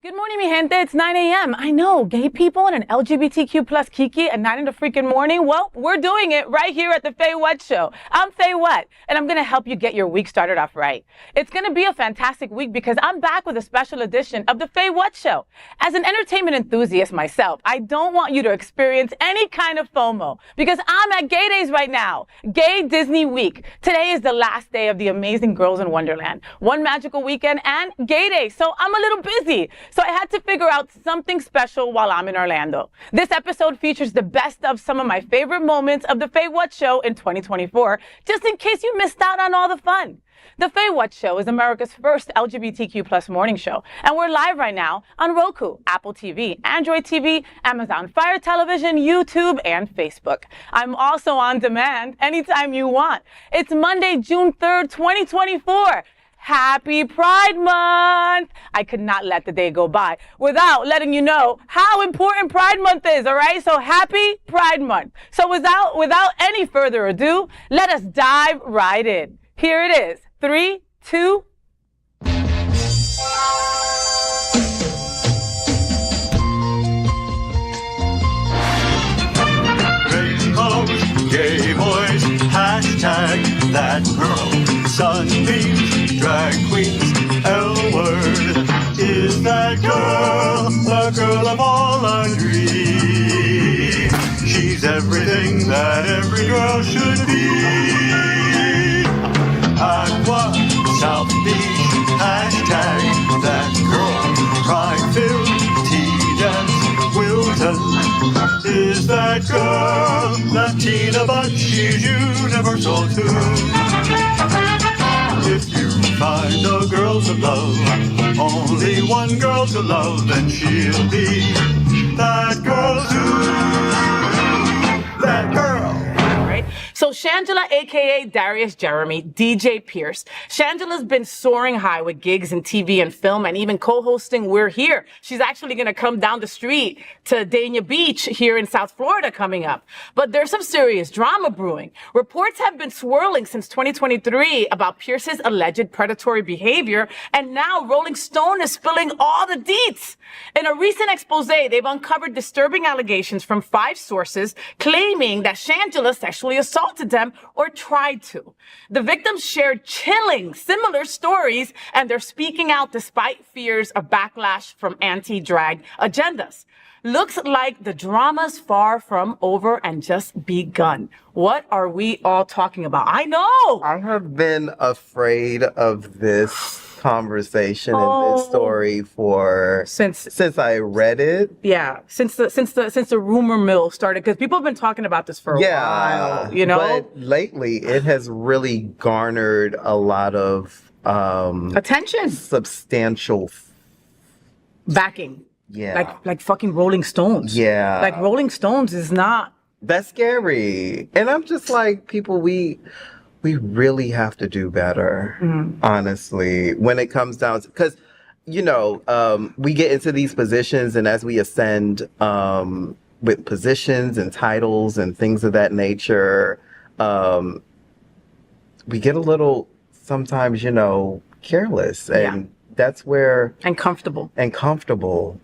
Good morning, mi gente. It's 9 a.m. I know, gay people and an LGBTQ plus kiki at 9 in the freaking morning. Well, we're doing it right here at the FayWhat Show. I'm FayWhat, and I'm going to help you get your week started off right. It's going to be a fantastic week because I'm back with a special edition of the FayWhat Show. As an entertainment enthusiast myself, I don't want you to experience any kind of FOMO because I'm at Gay Days right now. Gay Disney Week. Today is the last day of the amazing Girls in Wonderland. One magical weekend and Gay Day, so I'm a little busy. So I had to figure out something special while I'm in Orlando. This episode features the best of some of my favorite moments of the FayWhat Show in 2024, just in case you missed out on all the fun. The FayWhat Show is America's first LGBTQ plus morning show, and we're live right now on Roku, Apple TV, Android TV, Amazon Fire Television, YouTube, and Facebook. I'm also on demand anytime you want. It's Monday, June 3rd, 2024. Happy Pride Month! I could not let the day go by without letting you know how important Pride Month is, all right? So happy Pride Month. So without any further ado, let us dive right in. Here it is. 3, 2, Rainbows, gay boys, hashtag that girl, sunbeams, drag queens, L-word, is that girl, the girl of all our dreams. She's everything that every girl should be. Aqua, South Beach, hashtag that girl, pride-filled, tea-dance, Wilton, is that girl, Latina, but she's universal too. If you find a girl to love, only one girl to love, then she'll be that girl too. That girl. So Shangela, aka Darius Jeremy, DJ Pierce. Shangela's been soaring high with gigs in TV and film and even co-hosting We're Here. She's actually going to come down the street to Dania Beach here in South Florida coming up. But there's some serious drama brewing. Reports have been swirling since 2023 about Pierce's alleged predatory behavior, and now Rolling Stone is spilling all the deets. In a recent expose, they've uncovered disturbing allegations from 5 sources claiming that Shangela sexually assaulted them or tried to. The victims shared chilling, similar stories, and they're speaking out despite fears of backlash from anti-drag agendas. Looks like the drama's far from over and just begun. What are we all talking about? I know! I have been afraid of this conversation and this story for since I read it. Yeah, since the rumor mill started, because people have been talking about this for a while, you know. But lately, it has really garnered a lot of attention, substantial backing. Yeah, like fucking Rolling Stones. Yeah, like Rolling Stones is not. That's scary, and I'm just like, people, we really have to do better, honestly, when it comes down to, because, you know, we get into these positions, and as we ascend with positions and titles and things of that nature, we get a little, sometimes, you know, careless, and that's where... And comfortable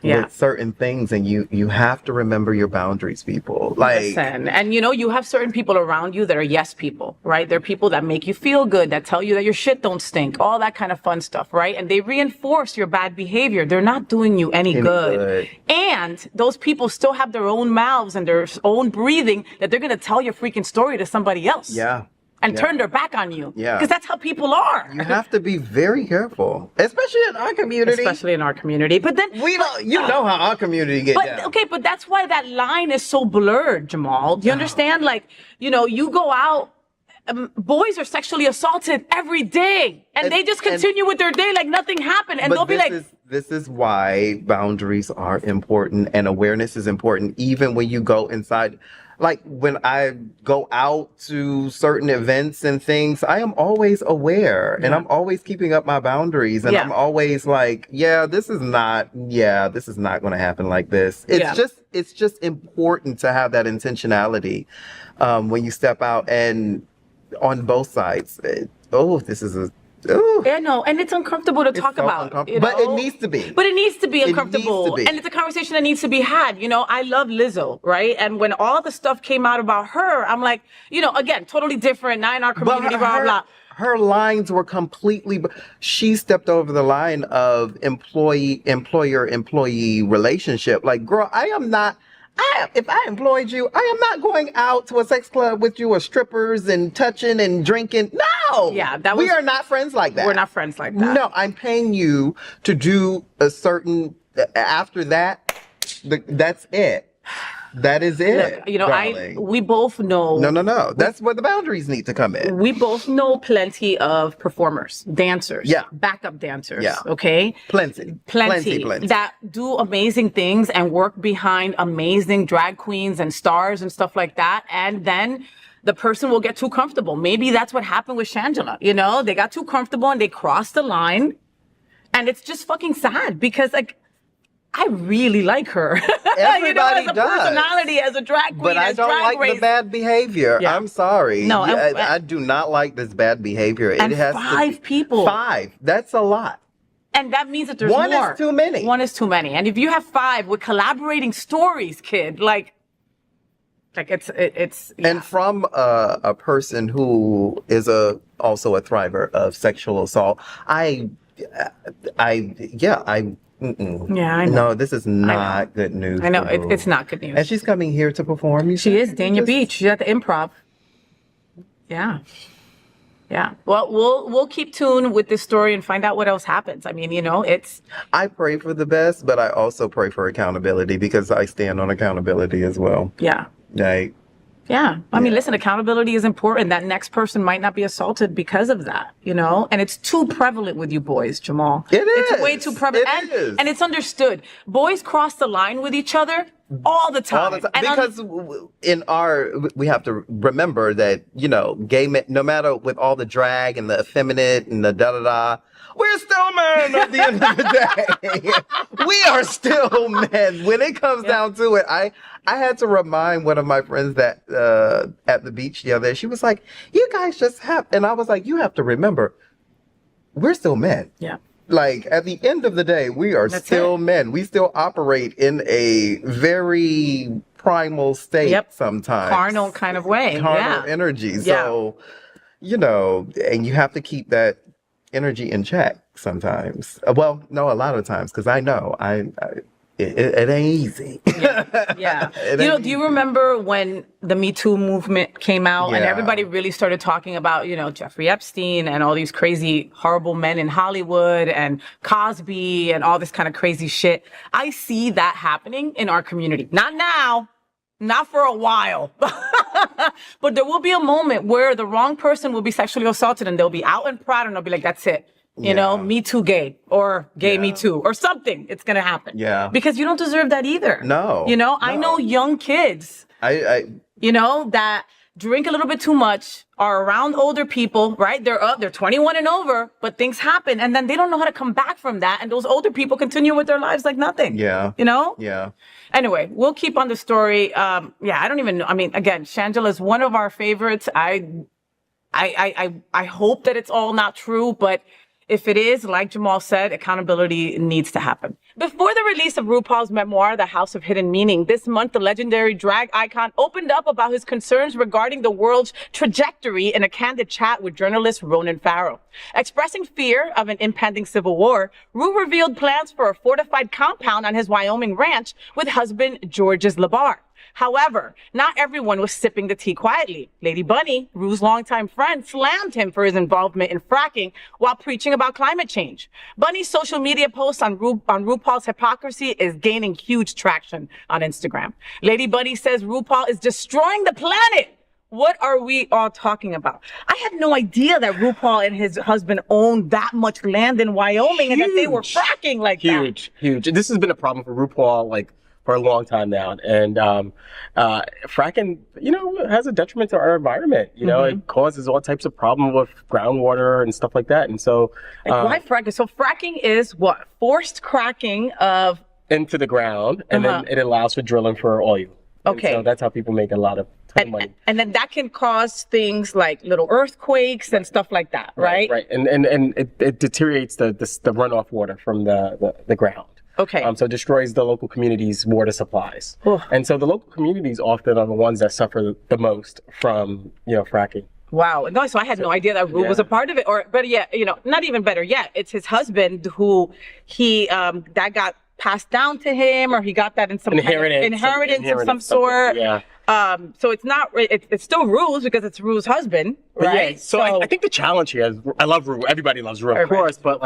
with certain things, and you have to remember your boundaries, people. Like, listen, and you know, you have certain people around you that are yes people, right? They're people that make you feel good, that tell you that your shit don't stink, all that kind of fun stuff, right? And they reinforce your bad behavior. They're not doing you any good. And those people still have their own mouths and their own breathing that they're gonna tell your freaking story to somebody else. Yeah. And turn their back on you. Yeah. Because that's how people are. You have to be very careful, especially in our community. Especially in our community. But then we don't. You know how our community gets down. Okay, but that's why that line is so blurred, Jamal. Do you understand? Like, you know, you go out. Boys are sexually assaulted every day, and they just continue with their day like nothing happened, and they'll be like. This is why boundaries are important and awareness is important, even when you go inside. Like, when I go out to certain events and things, I am always aware and I'm always keeping up my boundaries, and I'm always like, this is not going to happen like this. It's just important to have that intentionality when you step out, and on both sides. This is a Ooh. Yeah, no, and it's uncomfortable to talk so about. uncomfortable. But it needs to be. But it needs to be It uncomfortable. needs to be. And it's a conversation that needs to be had. You know, I love Lizzo, right? And when all the stuff came out about her, I'm like, you know, again, totally different, not in our community, blah, blah. Her lines were completely. She stepped over the line of employer-employee relationship. Like, girl, if I employed you, I am not going out to a sex club with you or strippers and touching and drinking. No. Yeah, we are not friends like that. We're not friends like that. No, I'm paying you to do a certain. After that, that's it. That is it. Look, you know, darling. we both know. No. That's where the boundaries need to come in. We both know plenty of performers, dancers, backup dancers, okay? Plenty. That do amazing things and work behind amazing drag queens and stars and stuff like that. And then the person will get too comfortable. Maybe that's what happened with Shangela. You know, they got too comfortable and they crossed the line. And it's just fucking sad because, like, I really like her. Everybody you know, as a does. Personality, as a drag queen, but I don't like the bad behavior. Yeah. I'm sorry. No, I do not like this bad behavior. And it has 5 people. 5. That's a lot. And that means that there's One more. is too many. One is too many. And if you have 5 with collaborating stories, kid, like it's. Yeah. And from a person who is also a thriver of sexual assault, Yeah, I know. No, this is not good news. I know it's not good news. And she's coming here to perform. She is Dania Beach. She's at the Improv. Yeah. Well, we'll keep tuned with this story and find out what else happens. I mean, you know, I pray for the best, but I also pray for accountability because I stand on accountability as well. Yeah. I mean, listen, accountability is important. That next person might not be assaulted because of that, you know? And it's too prevalent with you boys, Jamal. It's way too prevalent. And it's understood. Boys cross the line with each other all the time. Because we have to remember that, you know, gay men, no matter with all the drag and the effeminate and the da-da-da, we're still men at the end of the day. We are still men. When it comes down to it, I had to remind one of my friends that at the beach the other day, she was like, you guys just have, and I was like, you have to remember, we're still men. Yeah. Like, at the end of the day, we are still men. We still operate in a very primal state sometimes. Carnal kind of way. Carnal energy. So, you know, and you have to keep that energy in check sometimes. Well, no, a lot of times, because I know it ain't easy. Yeah. You know, do you remember when the Me Too movement came out and everybody really started talking about, you know, Jeffrey Epstein and all these crazy, horrible men in Hollywood and Cosby and all this kind of crazy shit? I see that happening in our community. Not now. Not for a while. But there will be a moment where the wrong person will be sexually assaulted and they'll be out and proud and they'll be like, that's it. You know, Me Too gay or gay Me Too or something. It's going to happen. Yeah. Because you don't deserve that either. No. You know, I know young kids, you know, that drink a little bit too much, are around older people, right? They're 21 and over, but things happen and then they don't know how to come back from that. And those older people continue with their lives like nothing. Yeah. You know? Yeah. Anyway, we'll keep on the story. I don't even know. I mean, again, Shangela is one of our favorites. I hope that it's all not true, but if it is, like Jamal said, accountability needs to happen. Before the release of RuPaul's memoir, The House of Hidden Meaning, this month, the legendary drag icon opened up about his concerns regarding the world's trajectory in a candid chat with journalist Ronan Farrow. Expressing fear of an impending civil war, Ru revealed plans for a fortified compound on his Wyoming ranch with husband Georges Labar. However, not everyone was sipping the tea quietly. Lady Bunny, Ru's longtime friend, slammed him for his involvement in fracking while preaching about climate change. Bunny's social media posts on RuPaul's hypocrisy is gaining huge traction on Instagram. Lady Bunny says RuPaul is destroying the planet. What are we all talking about? I had no idea that RuPaul and his husband owned that much land in Wyoming and that they were fracking like that. Huge. This has been a problem for RuPaul, like, for a long time now. And fracking, you know, has a detriment to our environment. You know, it causes all types of problems with groundwater and stuff like that. And so... why fracking? So fracking is what? Forced cracking of... into the ground, and then it allows for drilling for oil. Okay. And so that's how people make a ton of money. And then that can cause things like little earthquakes and stuff like that, right? Right. And it deteriorates the runoff water from the ground. Okay. So it destroys the local community's water supplies. Oof. And so the local communities often are the ones that suffer the most from, fracking. Wow. No, so I had no idea that Rue was a part of it. Or better yet, not even better yet, it's his husband who that got passed down to him, or he got that in some inheritance of some sort. Yeah. So it's not, it's still Rue's because it's Rue's husband, right? Yeah, so I think the challenge here is, I love Rue. Everybody loves Rue, of course, but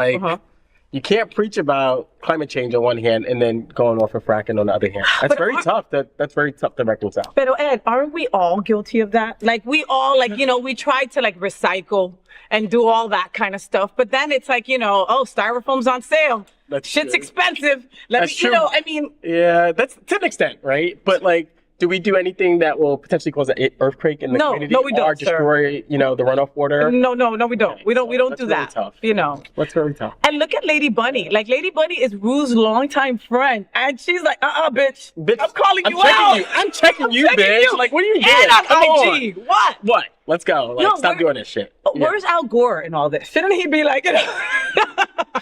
you can't preach about climate change on one hand and then going off of fracking on the other hand. That's very tough. That's very tough to reconcile. But Ed, aren't we all guilty of that? Like we all, we try to recycle and do all that kind of stuff. But then it's like, styrofoam's on sale. Shit's expensive. Yeah, that's to an extent, right? But do we do anything that will potentially cause an earthquake in the community? No, we don't, or destroy, the runoff water? No, we don't. Okay. We don't That's do really that. Tough. That's very tough. And look at Lady Bunny. Lady Bunny is Rue's longtime friend, and she's like, bitch, I'm calling you out. I'm checking you, bitch. What are you doing? And on IG. On. What? Let's go. Stop doing this shit. Where's Al Gore in all this? Shouldn't he be like, I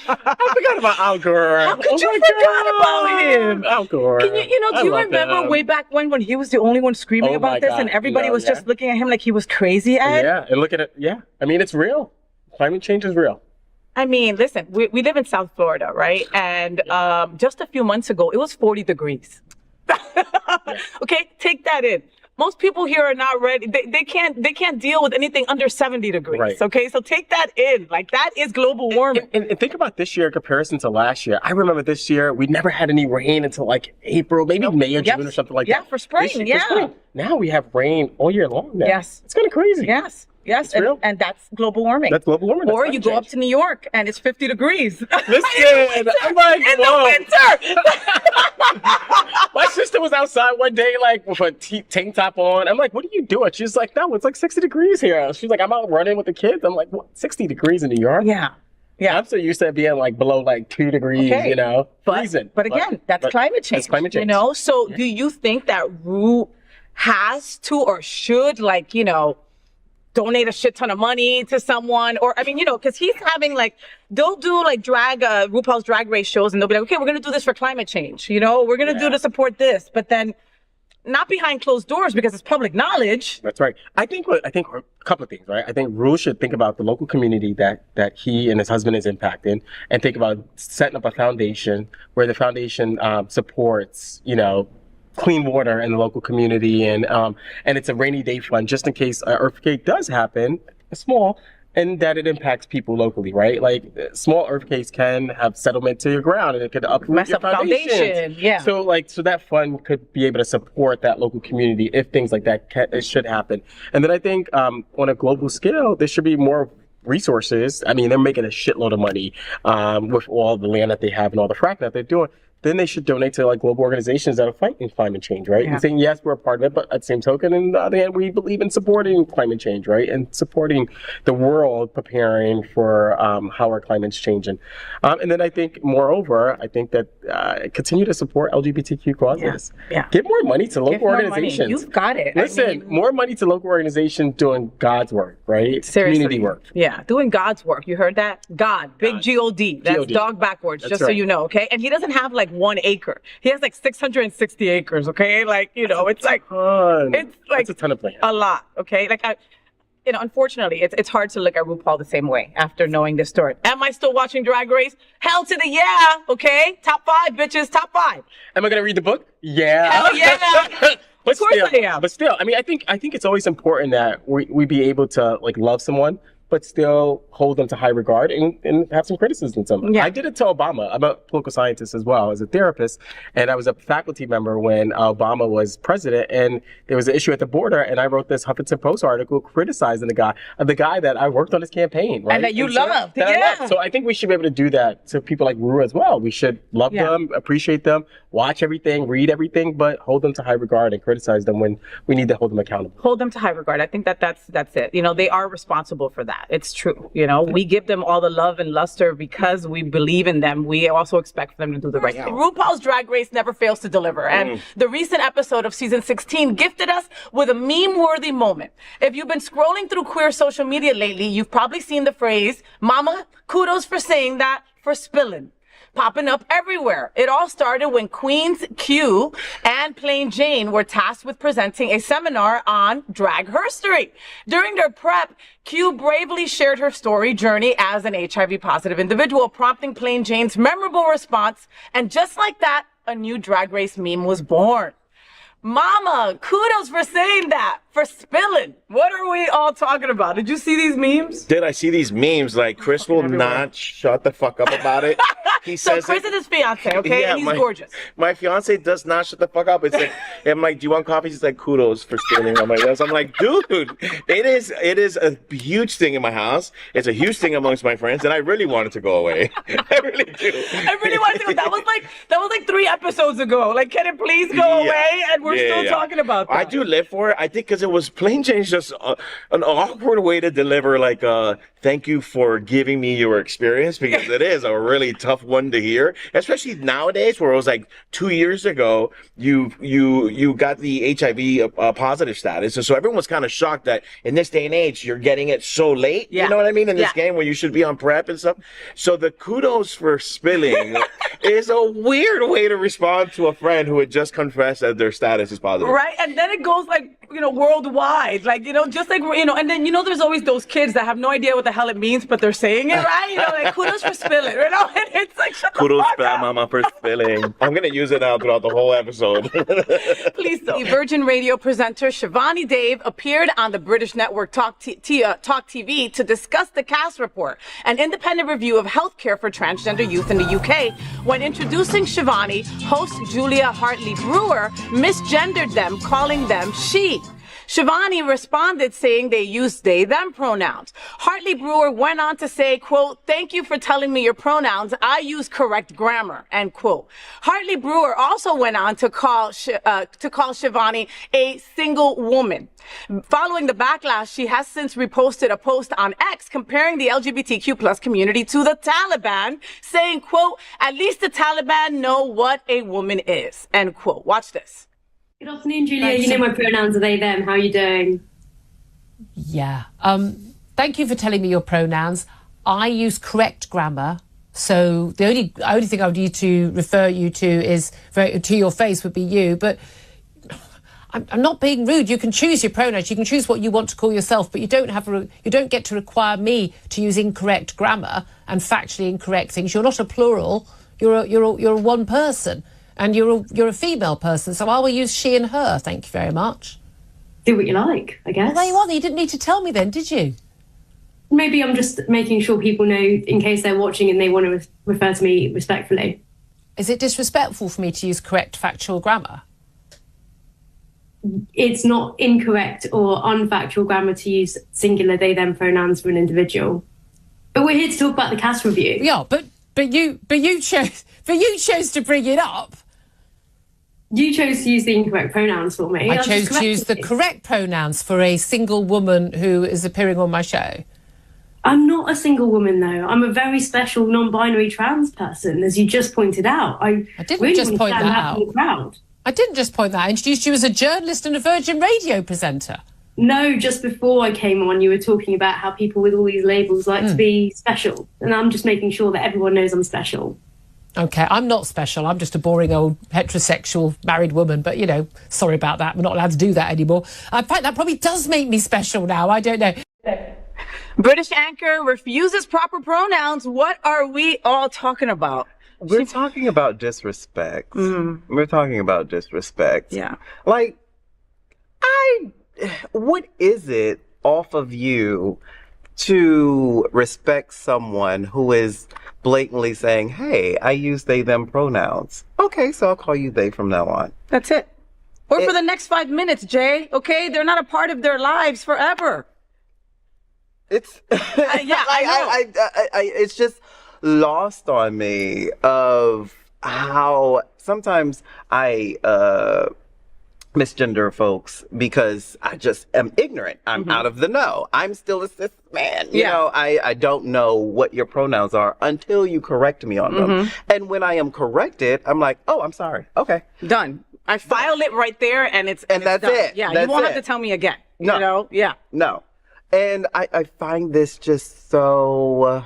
forgot about Al Gore. How could you forget about him? Al Gore. Can you, do you remember way back when he was the only one screaming about this, and everybody was just looking at him like he was crazy, Ed? Yeah, and look at it. Yeah, I mean, it's real. Climate change is real. I mean, listen, we live in South Florida, right? And just a few months ago, it was 40 degrees. Okay, take that in. Most people here are not ready. They can't deal with anything under 70 degrees. Right. Okay, so take that in. That is global warming. And think about this year in comparison to last year. I remember this year we never had any rain until April, maybe May or June or something like that. Yeah, for spring. For spring. Now we have rain all year long. Now. Yes, it's kind of crazy. Yes. Yes, and that's global warming. That's global warming. Or you go up to New York and it's 50 degrees. Listen, I'm like, in the winter. My sister was outside one day, with a tank top on. I'm like, what are you doing? She's like, no, it's 60 degrees here. She's like, I'm out running with the kids. I'm like, what? 60 degrees in New York? Yeah. I'm so used to it being below 2 degrees, freezing. But again, that's climate change. It's climate change. So do you think that Rue has to or should donate a shit ton of money to someone, or because he's having they'll do RuPaul's Drag Race shows, and they'll be like, okay, we're gonna do this for climate change, we're gonna do to support this, but then not behind closed doors because it's public knowledge. That's right. I think a couple of things, right? I think Rue should think about the local community that he and his husband is impacting, and think about setting up a foundation where the foundation supports, clean water in the local community, and it's a rainy day fund just in case an earthquake does happen, small, and that it impacts people locally, right? Small earthquakes can have settlement to your ground, and it could uproot your foundation. Yeah. So that fund could be able to support that local community if things like that should happen. And then I think on a global scale, there should be more resources. I mean, they're making a shitload of money with all the land that they have and all the fracking that they're doing. Then they should donate to global organizations that are fighting climate change, right? Yeah. And saying, yes, we're a part of it, but at the same token, on the other hand, we believe in supporting climate change, right? And supporting the world preparing for how our climate's changing. And then I think, moreover, that continue to support LGBTQ causes. Yeah. Give more money to local organizations. You've got it. Listen, more money to local organizations doing God's work, right? Seriously. Community work. Yeah, doing God's work. You heard that? God. Big G-O-D. That's G-O-D. dog backwards, That's just right. so you know, okay? And he doesn't have 1 acre. He has 660 acres, okay? It's That's a ton of land. A lot, okay? Unfortunately, it's hard to look at RuPaul the same way after knowing this story. Am I still watching Drag Race? Hell to the yeah, okay? Top 5, bitches, top 5. Am I going to read the book? Yeah. Hell yeah. But Of course still, I am. But still, I mean, I think it's always important that we be able to love someone, but still hold them to high regard and have some criticism to them. Yeah. I did it to Obama. I'm a political scientist as well as a therapist, and I was a faculty member when Obama was president, and there was an issue at the border, and I wrote this Huffington Post article criticizing the guy that I worked on his campaign, right? And that you loved. I loved. So I think we should be able to do that to people like Rue as well. We should love them, appreciate them, watch everything, read everything, but hold them to high regard and criticize them when we need to hold them accountable. Hold them to high regard. I think that's it. They are responsible for that. that. It's true. You know, we give them all the love and luster because we believe in them. We also expect them to do the right thing. RuPaul's Drag Race never fails to deliver. And the recent episode of season 16 gifted us with a meme-worthy moment. If you've been scrolling through queer social media lately, you've probably seen the phrase, "Mama, kudos for saying that, for spilling," popping up everywhere. It all started when Queens Q and Plain Jane were tasked with presenting a seminar on drag herstory. During their prep, Q bravely shared her story journey as an HIV positive individual, prompting Plain Jane's memorable response. And just like that, a new Drag Race meme was born. Mama, kudos for saying that, for spilling. What are we all talking about? Did you see these memes? Did I see these memes? Like, Chris will not shut the fuck up about it. He says Chris is his fiance, okay? Yeah, and he's gorgeous. My fiance does not shut the fuck up. It's like, I'm like, do you want coffee? He's like, kudos for spilling on my desk. I'm like, dude, it is a huge thing in my house. It's a huge thing amongst my friends, and I really want it to go away. I really do. I really want to go. That was like 3 episodes ago. Like, can it please go away? And we're still talking about that. I do live for it. I think because it was Plain Jane's just an awkward way to deliver, like, thank you for giving me your experience, because it is a really tough one to hear, especially nowadays, where it was like 2 years ago, you got the HIV positive status. And so everyone was kind of shocked that in this day and age, you're getting it so late. Yeah. You know what I mean? In this game where you should be on PrEP and stuff. So the kudos for spilling is a weird way to respond to a friend who had just confessed that their status is positive. Right. And then it goes like, worldwide, like, just like, and then, there's always those kids that have no idea what the hell it means, but they're saying it, right? Like, kudos for spilling, and it's like, shut kudos the fuck up. Mama for spilling. I'm going to use it now throughout the whole episode. Please don't. Virgin Radio presenter Shivani Dave appeared on the British network Talk TV to discuss the cast report, an independent review of healthcare for transgender youth in the UK. When introducing Shivani, host Julia Hartley-Brewer misgendered them, calling them she. Shivani responded saying they use they, them pronouns. Hartley-Brewer went on to say, quote, "Thank you for telling me your pronouns. I use correct grammar," end quote. Hartley-Brewer also went on to call Shivani a single woman. Following the backlash, she has since reposted a post on X comparing the LGBTQ plus community to the Taliban, saying, quote, "At least the Taliban know what a woman is," end quote. Watch this. Good afternoon, Julia. You know my pronouns are they, them. How are you doing? Yeah. Thank you for telling me your pronouns. I use correct grammar. So the only thing I would need to refer you to is to your face would be you. But I'm not being rude. You can choose your pronouns. You can choose what you want to call yourself, but you don't get to require me to use incorrect grammar and factually incorrect things. You're not a plural. You're a one person. And you're a female person, so I will use she and her. Thank you very much. Do what you like, I guess. Well, there you are. You didn't need to tell me then, did you? Maybe I'm just making sure people know in case they're watching and they want to refer to me respectfully. Is it disrespectful for me to use correct factual grammar? It's not incorrect or unfactual grammar to use singular they, them pronouns for an individual. But we're here to talk about the cast review. Yeah, but you chose to bring it up. You chose to use the incorrect pronouns for me. I chose to use the correct pronouns for a single woman who is appearing on my show. I'm not a single woman, though. I'm a very special non-binary trans person, as you just pointed out. I didn't really just point that out. I didn't just point that out. I introduced you as a journalist and a Virgin Radio presenter. No, just before I came on, you were talking about how people with all these labels like to be special. And I'm just making sure that everyone knows I'm special. Okay, I'm not special. I'm just a boring old heterosexual married woman. But, sorry about that. We're not allowed to do that anymore. In fact, that probably does make me special now. I don't know. British anchor refuses proper pronouns. What are we all talking about? We're talking about disrespect. We're talking about disrespect. Yeah. Like, what is it off of you to respect someone who is blatantly saying, hey, I use they, them pronouns. Okay, so I'll call you they from now on. That's it. Or for the next 5 minutes, Jay. Okay? They're not a part of their lives forever. It's it's just lost on me of how sometimes I misgender folks because I just am ignorant. I'm out of the know. I'm still a cis man. You know, I don't know what your pronouns are until you correct me on them. And when I am corrected, I'm like, oh, I'm sorry. Okay. Done. I filed it right there, and it's that's done. it. Yeah, That's you won't it. have to tell me again. No. You know? Yeah. No. And I find this just so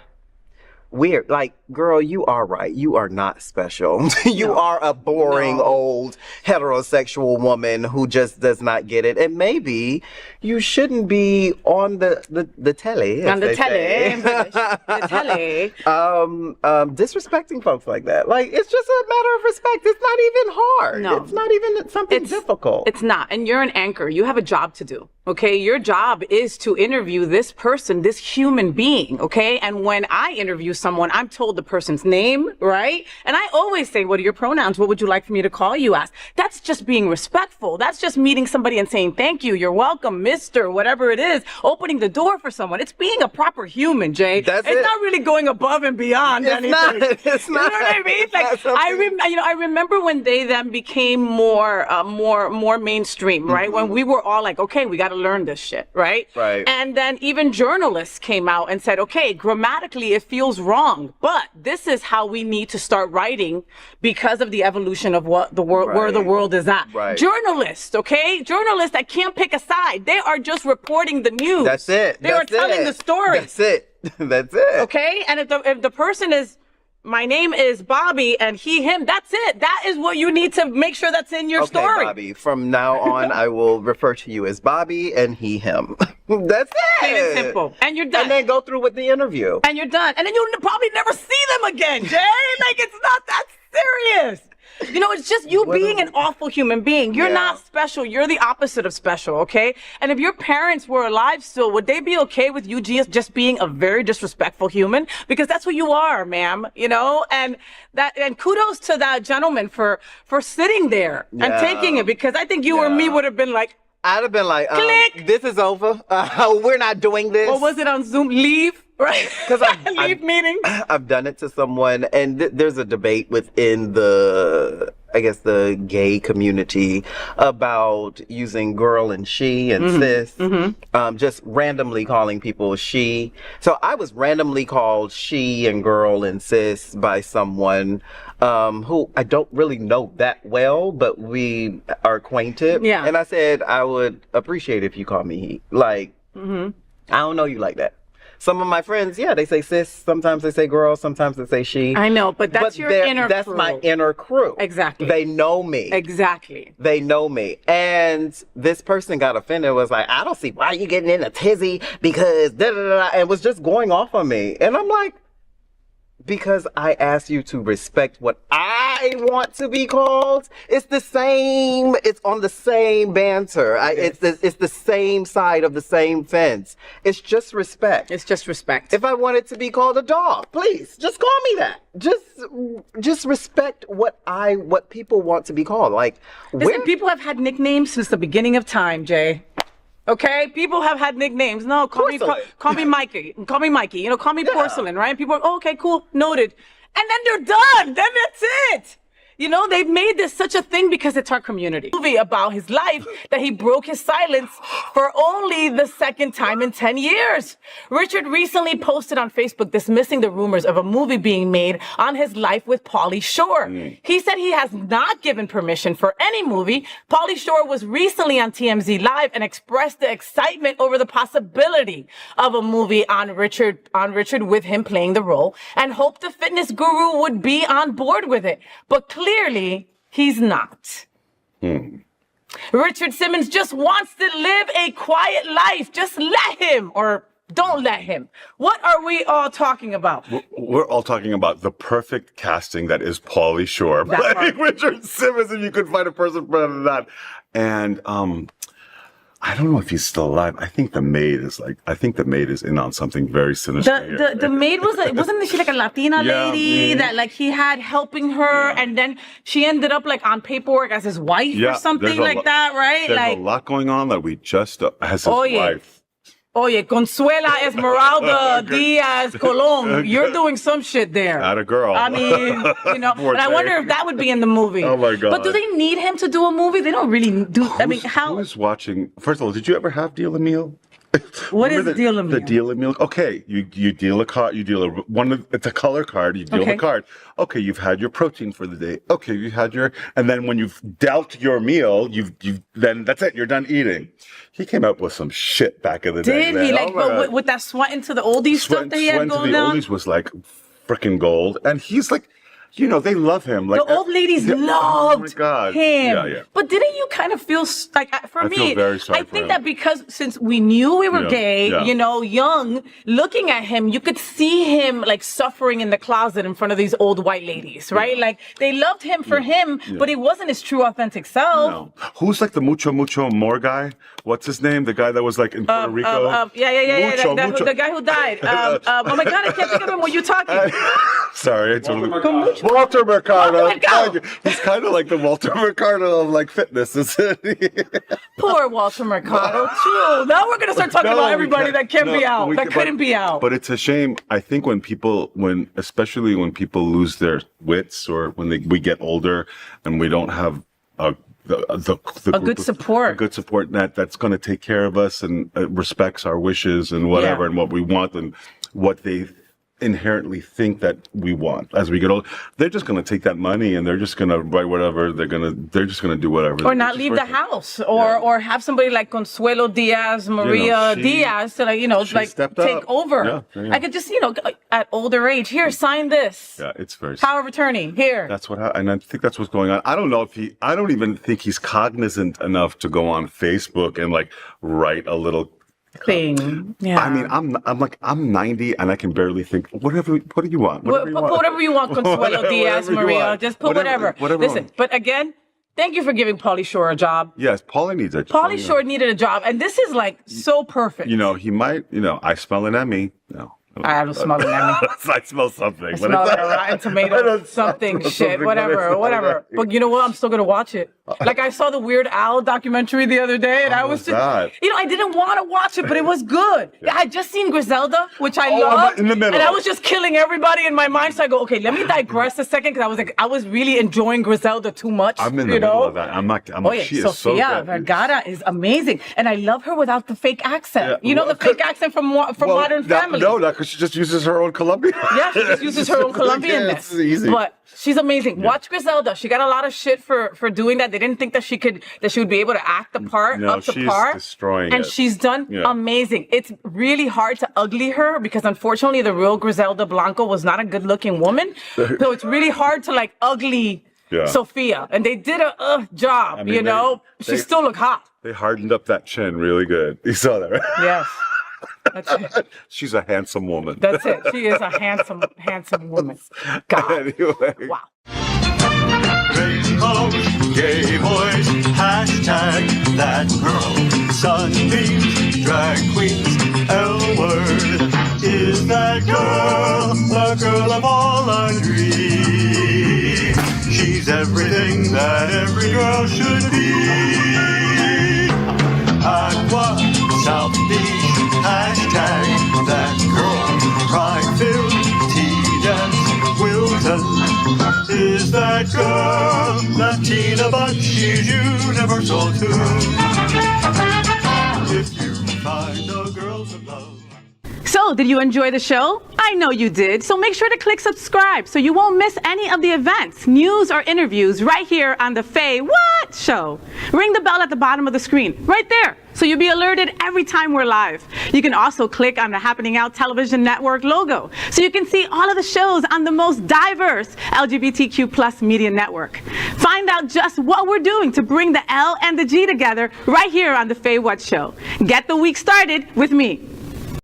weird. Like, girl, you are right. You are not special. You are a boring old heterosexual woman who just does not get it. And maybe you shouldn't be on the telly. On the telly. The telly. Disrespecting folks like that. Like, it's just a matter of respect. It's not even hard. No. It's not even something difficult. It's not. And you're an anchor. You have a job to do. Okay. Your job is to interview this person, this human being. Okay. And when I interview someone, I'm told the person's name, right? And I always say, what are your pronouns? What would you like for me to call you as? That's just being respectful. That's just meeting somebody and saying, thank you, you're welcome, Mr. Whatever it is, opening the door for someone. It's being a proper human, Jay. That's it's it. not really going above and beyond anything. It's not. You know what I mean? Like, I remember when they then became more mainstream, right? When we were all like, okay, we got to learn this shit, right? Right. And then even journalists came out and said, okay, grammatically it feels wrong, but this is how we need to start writing because of the evolution of what the world, where the world is at. Right. Journalists, okay? Journalists that can't pick a side. They are just reporting the news. That's it. They are telling the story. That's it. That's it. Okay? And if the person is, my name is Bobby and he, him, that's it. That is what you need to make sure that's in your story. Bobby, from now on, I will refer to you as Bobby and he, him. That's it. Plain and simple. And you're done. And then go through with the interview. And you're done. And then you'll probably never see them again, Jay. Like, it's not that serious. You know, it's just you being an awful human being. You're not special. You're the opposite of special, okay? And if your parents were alive still, would they be okay with you just being a very disrespectful human? Because that's what you are, ma'am, you know? And kudos to that gentleman for sitting there and taking it, because I think you or me would have been like, I'd have been like, click. This is over. We're not doing this. What was it on Zoom? Leave, right? Because leave meeting. I've done it to someone, and there's a debate within the gay community about using girl and she and cis, just randomly calling people she. So I was randomly called she and girl and cis by someone who I don't really know that well, but we are acquainted. Yeah. And I said, I would appreciate if you call me he. Like, I don't know you like that. Some of my friends, they say sis. Sometimes they say girl. Sometimes they say she. I know, but that's your inner That's crew. my inner crew. Exactly. They know me. Exactly. They know me. And this person got offended, was like, I don't see why you getting in a tizzy because da-da-da-da, and was just going off on me. And I'm like, because I asked you to respect what I want to be called. It's the same. It's on the same banter. It's the same side of the same fence. It's just respect. It's just respect. If I wanted to be called a dog, please just call me that. Just respect what people want to be called. Like, listen, people have had nicknames since the beginning of time, Jay. Okay, people have had nicknames. No, call me Mikey. Call me Mikey. You know, call me Porcelain, right? People are, oh, okay, cool, noted. And then they're done. Then that's it. You know, they've made this such a thing because it's our community. Movie about his life that he broke his silence for only the second time in 10 years. Richard recently posted on Facebook dismissing the rumors of a movie being made on his life with Pauly Shore. He said he has not given permission for any movie. Pauly Shore was recently on TMZ Live and expressed the excitement over the possibility of a movie on Richard with him playing the role, and hoped the fitness guru would be on board with it. But clearly, he's not. Richard Simmons just wants to live a quiet life. Just let him, or don't let him. What are we all talking about? We're all talking about the perfect casting that is Pauly Shore playing Richard Simmons, if you could find a person better than that. And I don't know if he's still alive. I think the maid is in on something very sinister. The maid wasn't she like a Latina lady that like he had helping her, and then she ended up like on paperwork as his wife or something like that, right? There's like a lot going on that we just as his wife. Oye, Consuela Esmeralda Diaz Colon, you're doing some shit there. Not a girl. I mean, you know, and I wonder if that would be in the movie. Oh my God. But do they need him to do a movie? They don't really do. I mean, how? Who's watching? First of all, did you ever have Deal a Meal? What is Remember Deal a Meal? The Deal a Meal. Okay, you deal a card. You deal it's a color card. You deal the card. Okay, you've had your protein for the day. Okay, you had your, and then when you've dealt your meal, you've then that's it. You're done eating. He came up with some shit back in the day. Did he but with that sweat into the oldies stuff that he had going on? The oldies was like freaking gold, and he's like. You know, they love him. Like the old ladies loved him. Yeah. But didn't you kind of feel like, for me, feel very sorry I for think him. that because since we knew we were gay, you know, young, looking at him, you could see him like suffering in the closet in front of these old white ladies, right? Like they loved him for him, but he wasn't his true authentic self. No. Who's like the mucho more guy? What's his name? The guy that was like in Puerto Rico? The guy who died. Oh my God, I can't think of him when you're talking. Sorry, I totally. Walter Mercado. He's kind of like the Walter Mercado of like fitness, isn't he? Poor Walter Mercado, too. Now we're going to start talking about everybody that can't be out, that couldn't be out. But it's a shame. I think especially when people lose their wits or when we get older and we don't have a good support net that's going to take care of us and respects our wishes and whatever and what we want and what they inherently think that we want as we get old. They're just going to take that money and they're just going to write whatever they're just going to do whatever or not leave the house or have somebody like Consuelo Diaz, Maria Diaz to take over. I could just at older age, here, sign this. Yeah, it's very power of attorney here. That's and I think that's what's going on. I don't know if I don't even think he's cognizant enough to go on Facebook and like write a little thing. Yeah. I mean, I'm 90 and I can barely think. What do you want? Whatever you want, Consuelo Diaz, Maria. Just put whatever. Listen, but again, thank you for giving Pauly Shore a job. Yes, Pauly needs a job. Pauly Shore needed a job, and this is like so perfect. He might. I smell an Emmy. No. I don't smell an Emmy. I smell something. I smell like a rotten tomato, something, whatever. But you know what? I'm still going to watch it. Like I saw the Weird Al documentary the other day, and I was just, I didn't want to watch it, but it was good. I had just seen Griselda, which I loved, in the middle. And I was just killing everybody in my mind. So I go, okay, let me digress a second, because I was really enjoying Griselda too much. I'm in the middle of that. She is so Sofia good. Vergara is amazing, and I love her without the fake accent. The fake accent from Modern Family. No, because she just uses her own Colombian. Yeah, she just uses her own Colombianness. It's easy. But she's amazing. Yeah. Watch Griselda. She got a lot of shit for doing that. They didn't think that she would be able to act the part up to par. She's destroying it. And she's done amazing. It's really hard to ugly her because unfortunately the real Griselda Blanco was not a good looking woman. So it's really hard to like ugly Sofia. And they did a job, She still looked hot. They hardened up that chin really good. You saw that, right? Yes. That's it. She's a handsome woman. That's it. She is a handsome woman. God. Anyway. Wow. Rainbows, gay boys, hashtag that girl. Sunbeams, drag queens, L-word. Is that girl the girl of all our dreams? She's everything that every girl should be. Aqua, South Beach, hashtag that girl. Pride-filled, tea-dance, Wilton. Is that girl Latina, but she's universal too. If you find the girls of love. So, did you enjoy the show? I know you did. So make sure to click subscribe so you won't miss any of the events, news, or interviews right here on the FayWhat Show. Ring the bell at the bottom of the screen, right there, so you'll be alerted every time we're live. You can also click on the Happening Out Television Network logo so you can see all of the shows on the most diverse LGBTQ+ media network. Find out just what we're doing to bring the L and the G together right here on the FayWhat Show. Get the week started with me.